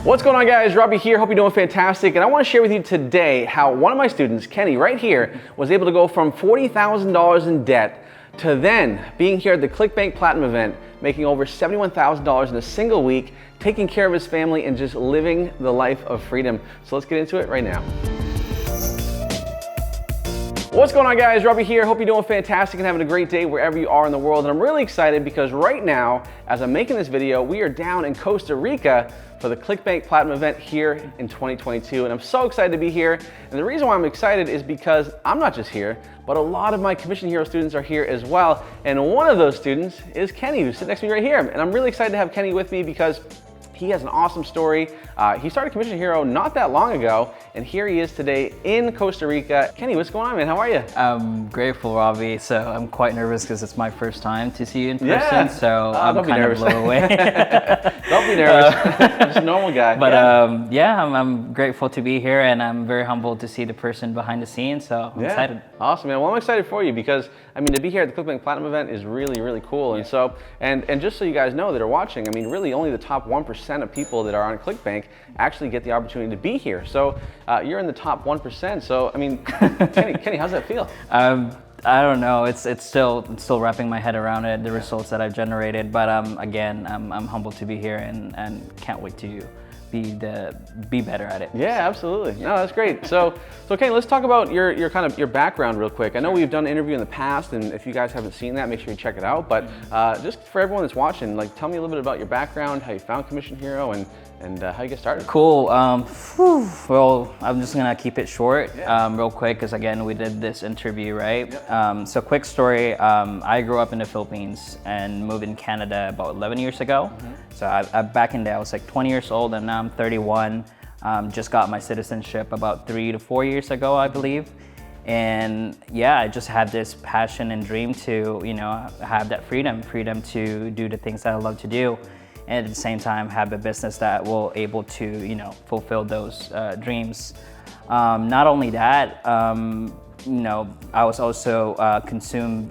What's going on, guys? Robby here. Hope you're doing fantastic. And I want to share with you today how one of my students, Kenny, right here, was able to go from $40,000 in debt to then being here at the ClickBank Platinum event, making over $71,000 in a single week, taking care of his family, and just living the life of freedom. So let's get into it right now. What's going on, guys? Robby here. Hope you're doing fantastic and having a great day wherever you are in the world. And I'm really excited because right now, as I'm making this video, we are down in Costa Rica for the ClickBank Platinum event here in 2022. And I'm so excited to be here. And the reason why I'm excited is because I'm not just here, but a lot of my Commission Hero students are here as well. And one of those students is Kenny, who's sitting next to me right here. And I'm really excited to have Kenny with me because he has an awesome story. He started Commission Hero not that long ago, and here he is today in Costa Rica. Kenny, what's going on, man? How are you? I'm grateful, Robby. So I'm quite nervous because it's my first time to see you in person. So I'm kind of blown away. Don't be nervous. Just a normal guy. But yeah, I'm grateful to be here, and I'm very humbled to see the person behind the scenes. So I'm excited. Awesome, man. Well, I'm excited for you because I mean, to be here at the ClickBank Platinum event is really, really cool. And so, and just so you guys know that are watching, I mean, really only the top 1% of people that are on ClickBank actually get the opportunity to be here. So you're in the top 1%. So I mean, Kenny, how's that feel? I don't know. It's still wrapping my head around it, the results that I've generated. But again, I'm humbled to be here and can't wait to be better at it. Yeah, absolutely. No, that's great. So Kenny, let's talk about your kind of your background real quick. I know we've done an interview in the past, and if you guys haven't seen that, make sure you check it out. But just for everyone that's watching, like, tell me a little bit about your background, how you found Commission Hero, and how you get started. Cool. Well, I'm just gonna keep it short, real quick, because again, we did this interview, right? Yep. So quick story. I grew up in the Philippines and moved in Canada about 11 years ago. So I back in there, I was like 20 years old, and now I'm 31. Just got my citizenship about 3 to 4 years ago, I believe. And yeah, I just had this passion and dream to, have that freedom to do the things that I love to do. And at the same time, have a business that will able to, fulfill those dreams. Not only that, I was also consumed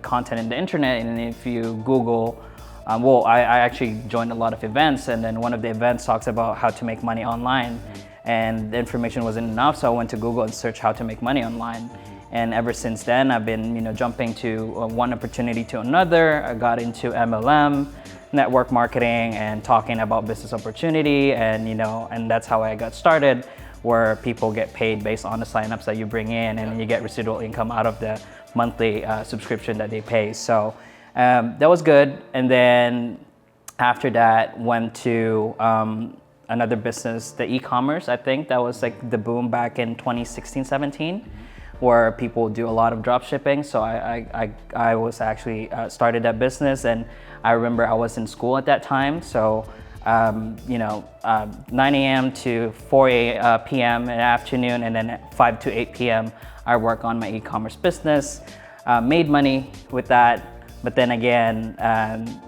content in the internet, and if you Google, I actually joined a lot of events, and then one of the events talks about how to make money online, and the information wasn't enough, so I went to Google and searched how to make money online. And ever since then, I've been, jumping to one opportunity to another. I got into MLM, network marketing, and talking about business opportunity, and and that's how I got started, where people get paid based on the signups that you bring in, and you get residual income out of the monthly subscription that they pay. So that was good. And then after that, went to another business, the e-commerce. I think that was like the boom back in 2016, 17. Where people do a lot of drop shipping. So I was actually started that business, and I remember I was in school at that time. So 9 a.m. to 4 p.m. in the afternoon, and then 5 to 8 p.m. I work on my e-commerce business. Made money with that, but then again,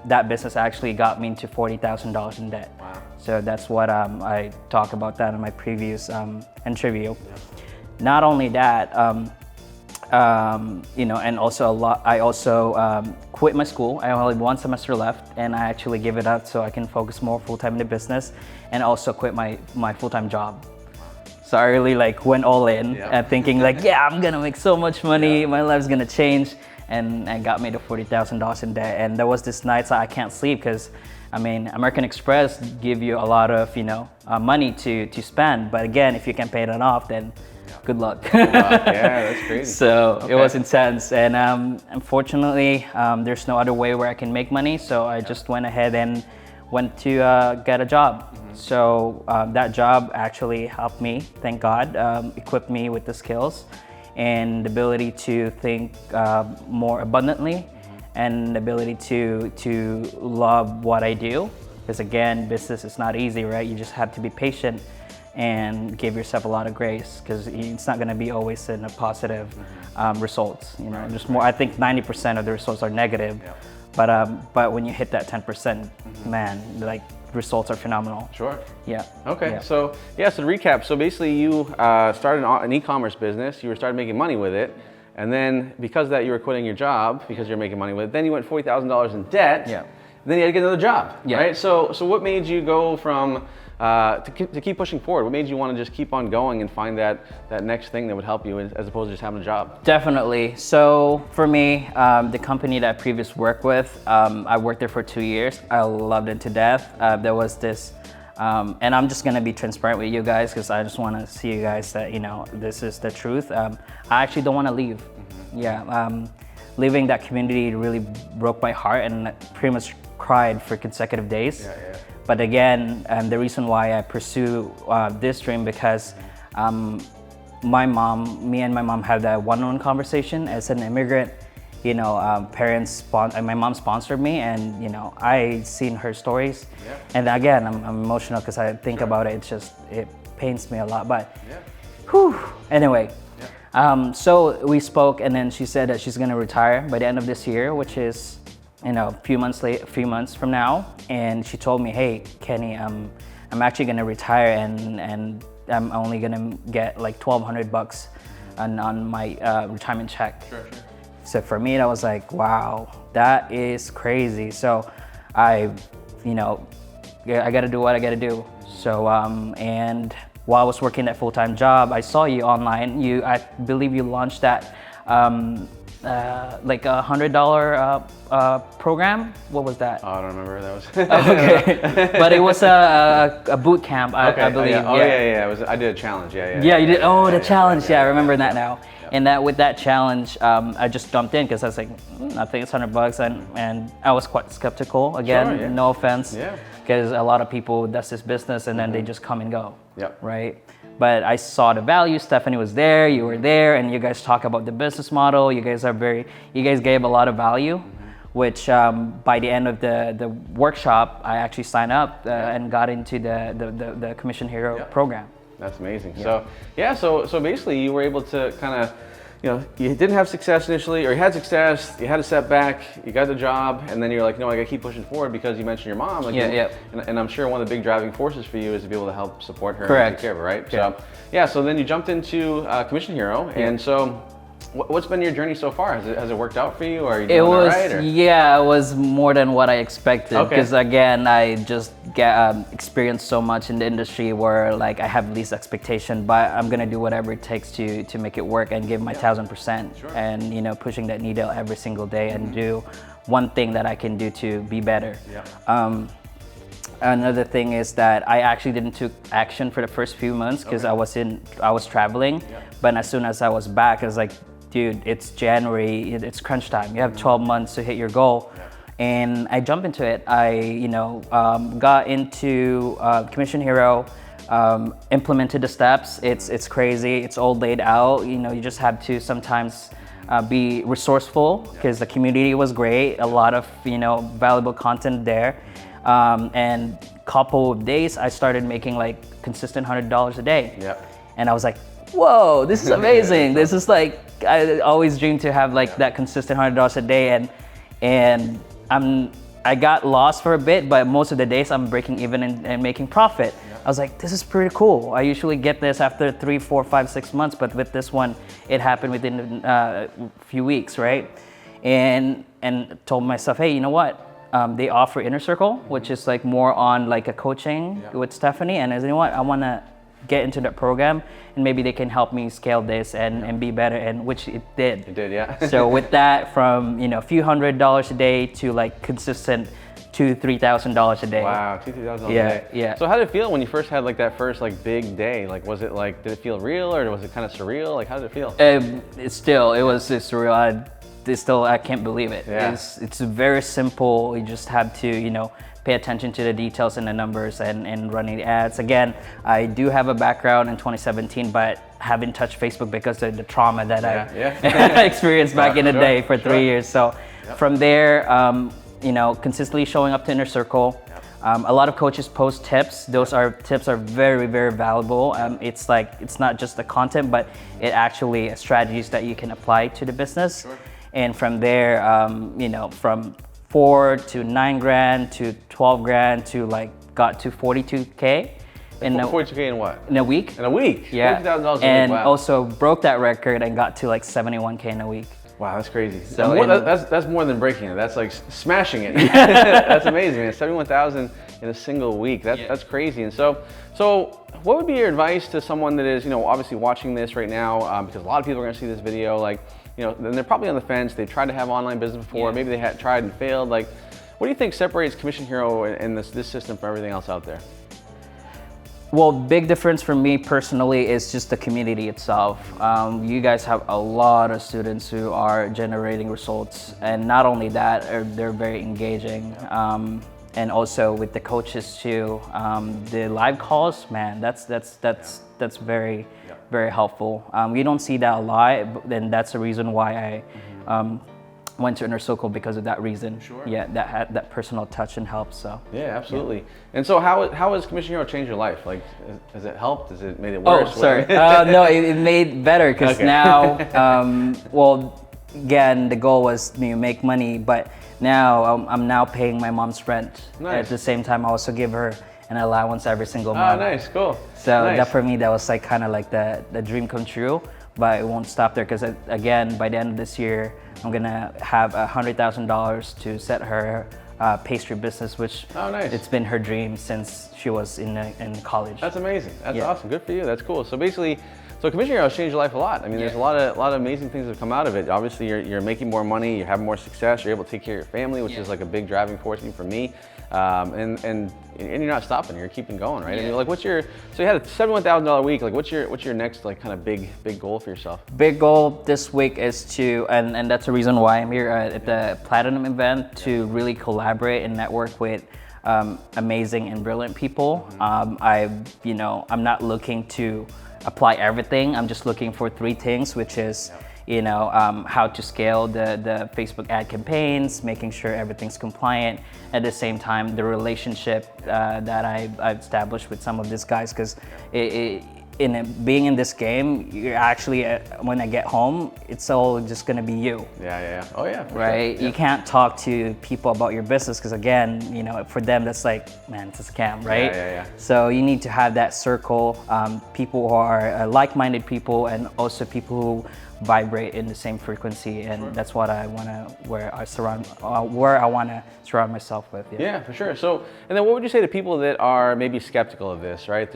that business actually got me into $40,000 in debt. Wow. So that's what I talked about that in my previous interview. Not only that, and also I also quit my school. I only had 1 semester left, and I actually gave it up so I can focus more full-time in the business, and also quit my full-time job. So I really went all in, thinking I'm gonna make so much money, my life's gonna change, and got me to $40,000 in debt. And there was this nights I can't sleep because, I mean, American Express give you a lot of money to spend, but again, if you can't pay that off, then good luck. Yeah, that's crazy. So it was intense, and unfortunately, there's no other way where I can make money. So I just went ahead and went to get a job. So that job actually helped me, thank God, equipped me with the skills and the ability to think more abundantly, and the ability to love what I do. Because again, business is not easy, right? You just have to be patient and give yourself a lot of grace, because it's not going to be always in a positive results. Just more. I think 90% of the results are negative, but when you hit that 10%, man, results are phenomenal. Sure. Yeah. Okay. Yeah. So to recap, so basically you started an e-commerce business. You started making money with it, and then because of that you were quitting your job because you're making money with it. Then you went $40,000 in debt. Yeah. then you had to get another job, Yeah. right? So what made you go from to keep pushing forward? What made you want to just keep on going and find that next thing that would help you as opposed to just having a job? Definitely. So for me, the company that I previously worked with, I worked there for 2 years. I loved it to death. There was this, and I'm just gonna be transparent with you guys because I just want to see you guys that this is the truth. I actually don't want to leave. Mm-hmm. Yeah, leaving that community really broke my heart, and I pretty much cried for consecutive days. Yeah, yeah. But again, the reason why I pursue this dream because me and my mom had that one-on-one conversation. As an immigrant, my mom sponsored me, and I seen her stories. Yeah. And again, I'm emotional because I think about it. It pains me a lot. But anyway, so we spoke, and then she said that she's gonna retire by the end of this year, which is a few months from now. And she told me, hey Kenny, I'm actually gonna retire, and I'm only gonna get like $1,200 on my retirement check. Sure. So for me, that was like, wow, that is crazy. So I gotta do what I gotta do. So and while I was working that full-time job, I saw you online. I believe you launched that like $100 program. What was that? Oh, I don't remember. That was okay, but it was a boot camp. I believe. Yeah. I did a challenge. Yeah, you did. Oh, the challenge. Yeah, I remember that now. Yeah. And with that challenge, I just jumped in because I was like, I think it's $100, and I was quite skeptical. Again, sure, yeah. No offense. Yeah. Because a lot of people does this business and then they just come and go. Yep. Right. But I saw the value. Stephanie was there, you were there, and you guys talk about the business model. You guys gave a lot of value, which by the end of the workshop, I actually signed up and got into the Commission Hero program. That's amazing. Yeah. So basically you were able to kind of, you didn't have success initially, or you had success, you had a setback, you got the job, and then you're like, no, I gotta keep pushing forward because you mentioned your mom. Like, and I'm sure one of the big driving forces for you is to be able to help support her and take care of her, right? Yeah. So then you jumped into Commission Hero, and so what's been your journey so far? Has it worked out for you, or are you doing all right? Or? Yeah, it was more than what I expected. Because again, I just experienced so much in the industry where like I have least expectation, but I'm gonna do whatever it takes to make it work and give my 1,000%. Sure. And pushing that needle every single day and do one thing that I can do to be better. Yeah. Another thing is that I actually didn't take action for the first few months because I was traveling. Yeah. But as soon as I was back, I was like, dude, it's January, it's crunch time. You have 12 months to hit your goal. Yeah. And I jumped into it. I, got into Commission Hero, implemented the steps. It's crazy. It's all laid out. You just have to sometimes be resourceful because the community was great. A lot of, valuable content there. And couple of days, I started making like consistent $100 a day. Yeah. And I was like, whoa, this is amazing. This is like, I always dreamed to have like that consistent $100 a day. And I got lost for a bit, but most of the days I'm breaking even and making profit. Yeah. I was like, this is pretty cool. I usually get this after 3, 4, 5, 6 months, but with this one, it happened within a few weeks, right? And told myself, hey, you know what? They offer Inner Circle, which is like more on like a coaching with Stephanie. And as you know what, I want to get into that program and maybe they can help me scale this and be better, and which it did. It did, yeah. So with that, from a few $100s a day to like consistent $2,000-$3,000 a day. Wow, $2,000 a day. Yeah. So how did it feel when you first had like that first like big day? Like, was it like, did it feel real or was it kind of surreal? Like, how did it feel? It's surreal. I can't believe it. Yeah. It's very simple. You just have to, pay attention to the details and the numbers and running ads. Again, I do have a background in 2017, but haven't touched Facebook because of the trauma that I experienced back in the day for 3 years. So from there, consistently showing up to Inner Circle. A lot of coaches post tips. Those tips are very, very valuable. It's not just the content, but it actually strategies that you can apply to the business. Sure. And from there, from 4 to 9 grand to 12 grand to like got to 42K. 42K in what? In a week. In a week? Yeah. $42,000 a week, and wow. also broke that record and got to like 71K in a week. Wow, that's crazy. So That's more than breaking it. That's like smashing it. That's amazing, man. 71,000 in a single week. That's crazy. And so what would be your advice to someone that is, obviously watching this right now? Because a lot of people are going to see this video, like, and they're probably on the fence. They've tried to have online business before. Maybe they had tried and failed. Like, what do you think separates Commission Hero and this system from everything else out there? Well, big difference for me personally is just the community itself. You guys have a lot of students who are generating results, and not only that, they're very engaging. And also with the coaches too, the live calls, man, that's very, very helpful. You don't see that a lot, but then that's the reason why I went to Inner Circle, because of that reason. Sure. Yeah, that had that personal touch and help. So. Yeah, absolutely. Yeah. And so how has Commission Hero changed your life? Like, has it helped? Has it made it worse? Oh, sorry. No, it made better, because now, well, again, the goal was to make money, but now I'm now paying my mom's rent. Nice. At the same time, I also give her an allowance every single month. Oh, nice, cool. So nice. that for me, that was like kind of like the dream come true. But it won't stop there, because again, by the end of this year, I'm gonna have $100,000 to set her pastry business, which nice. It's been her dream since she was in college. That's amazing. That's awesome. Good for you. That's cool. So basically, Commission Hero has changed your life a lot. I mean, there's a lot of amazing things that have come out of it. Obviously, you're making more money, you're having more success, you're able to take care of your family, which is like a big driving force for me. And you're not stopping. You're keeping going, right? I mean, like, so you had a $71,000 week. Like, what's your next like kind of big goal for yourself? Big goal this week is to, and that's the reason why I'm here at the Platinum event, to really collaborate and network with amazing and brilliant people. I'm not looking to apply everything. I'm just looking for 3 things, which is, how to scale the Facebook ad campaigns, making sure everything's compliant. At the same time, the relationship that I've established with some of these guys, because being in this game, you're actually, when I get home, it's all just gonna be you. Yeah. Oh yeah. Right? Sure. You can't talk to people about your business, because again, for them, that's like, man, it's a scam, right? Yeah. So you need to have that circle, people who are like-minded people, and also people who vibrate in the same frequency, and that's what I want to, where I want to surround myself with. Yeah, for sure. So, and then what would you say to people that are maybe skeptical of this, right?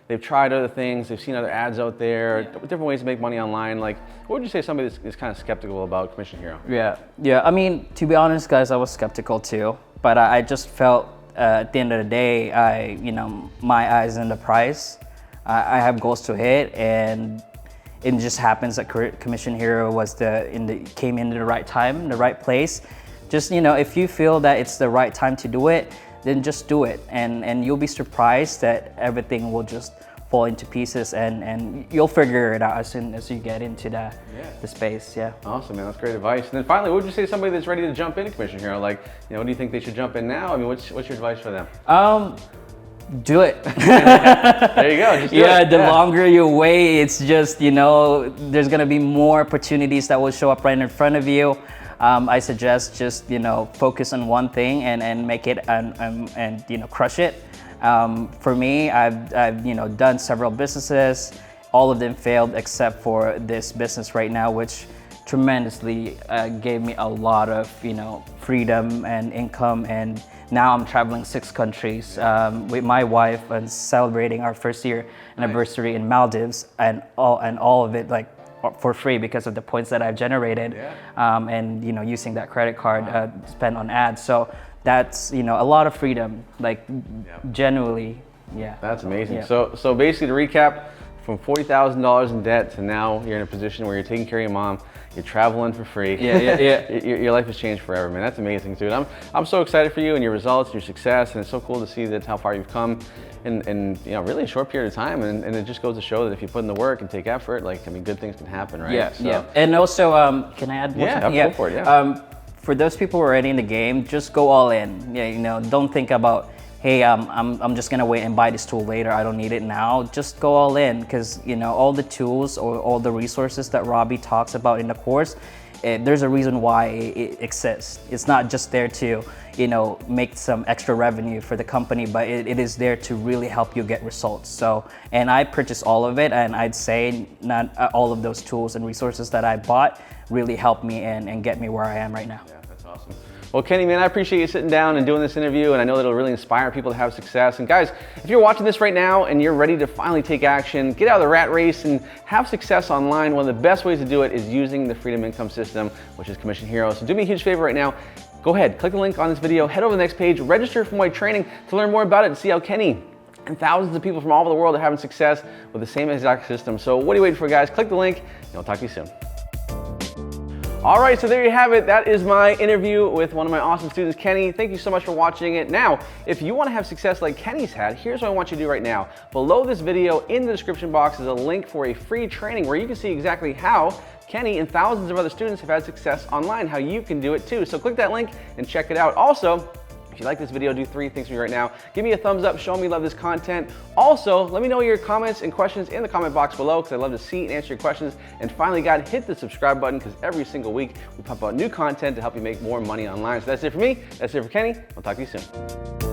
They've tried other things, they've seen other ads out there, different ways to make money online. Like, what would you say somebody is kind of skeptical about Commission Hero? Yeah. I mean, to be honest, guys, I was skeptical too, but I just felt at the end of the day, my eyes on the prize. I have goals to hit, and it just happens that Commission Hero came in the right time, the right place. Just, if you feel that it's the right time to do it, then just do it. And you'll be surprised that everything will just fall into pieces, and you'll figure it out as soon as you get into the space. Yeah. Awesome, man. That's great advice. And then finally, what would you say to somebody that's ready to jump into Commission Hero? Like, do you think they should jump in now? I mean, what's your advice for them? Do it. There you go. Just do it. The longer you wait, it's just, there's gonna be more opportunities that will show up right in front of you. I suggest just, focus on one thing and make it and crush it. For me, I've done several businesses. All of them failed except for this business right now, which tremendously gave me a lot of, freedom and income. And now I'm traveling 6 countries with my wife and celebrating our first year anniversary in Maldives, and all of it like for free because of the points that I've generated, and using that credit card spent on ads. So that's a lot of freedom, like genuinely. Yeah. That's amazing. Yeah. So basically, to recap, from $40,000 in debt to now you're in a position where you're taking care of your mom, you're traveling for free. Your life has changed forever, man. That's amazing, dude. I'm so excited for you and your results, your success, and it's so cool to see that's how far you've come in really a short period of time. And it just goes to show that if you put in the work and take effort, good things can happen, right? Yeah. And also, can I add more something? Go for it. Yeah. For those people who are already in the game, just go all in. Yeah, don't think about, hey, I'm just gonna wait and buy this tool later. I don't need it now. Just go all in, because all the tools or all the resources that Robby talks about in the course, there's a reason why it exists. It's not just there to make some extra revenue for the company, but it is there to really help you get results. So, and I purchased all of it, and I'd say not all of those tools and resources that I bought really helped me and get me where I am right now. Yeah, that's awesome. Well, Kenny, man, I appreciate you sitting down and doing this interview, and I know that it'll really inspire people to have success. And guys, if you're watching this right now and you're ready to finally take action, get out of the rat race and have success online, one of the best ways to do it is using the Freedom Income System, which is Commission Hero. So do me a huge favor right now. Go ahead, click the link on this video, head over to the next page, register for my training to learn more about it and see how Kenny and thousands of people from all over the world are having success with the same exact system. So what are you waiting for, guys? Click the link, and I'll talk to you soon. All right, so there you have it. That is my interview with one of my awesome students, Kenny. Thank you so much for watching it. Now, if you want to have success like Kenny's had, here's what I want you to do right now. Below this video, in the description box, is a link for a free training where you can see exactly how Kenny and thousands of other students have had success online, how you can do it too. So click that link and check it out. Also, if you like this video, do 3 things for me right now. Give me a thumbs up, show me you love this content. Also, let me know your comments and questions in the comment box below because I'd love to see and answer your questions. And finally, God, hit the subscribe button because every single week we pump out new content to help you make more money online. So that's it for me. That's it for Kenny. I'll talk to you soon.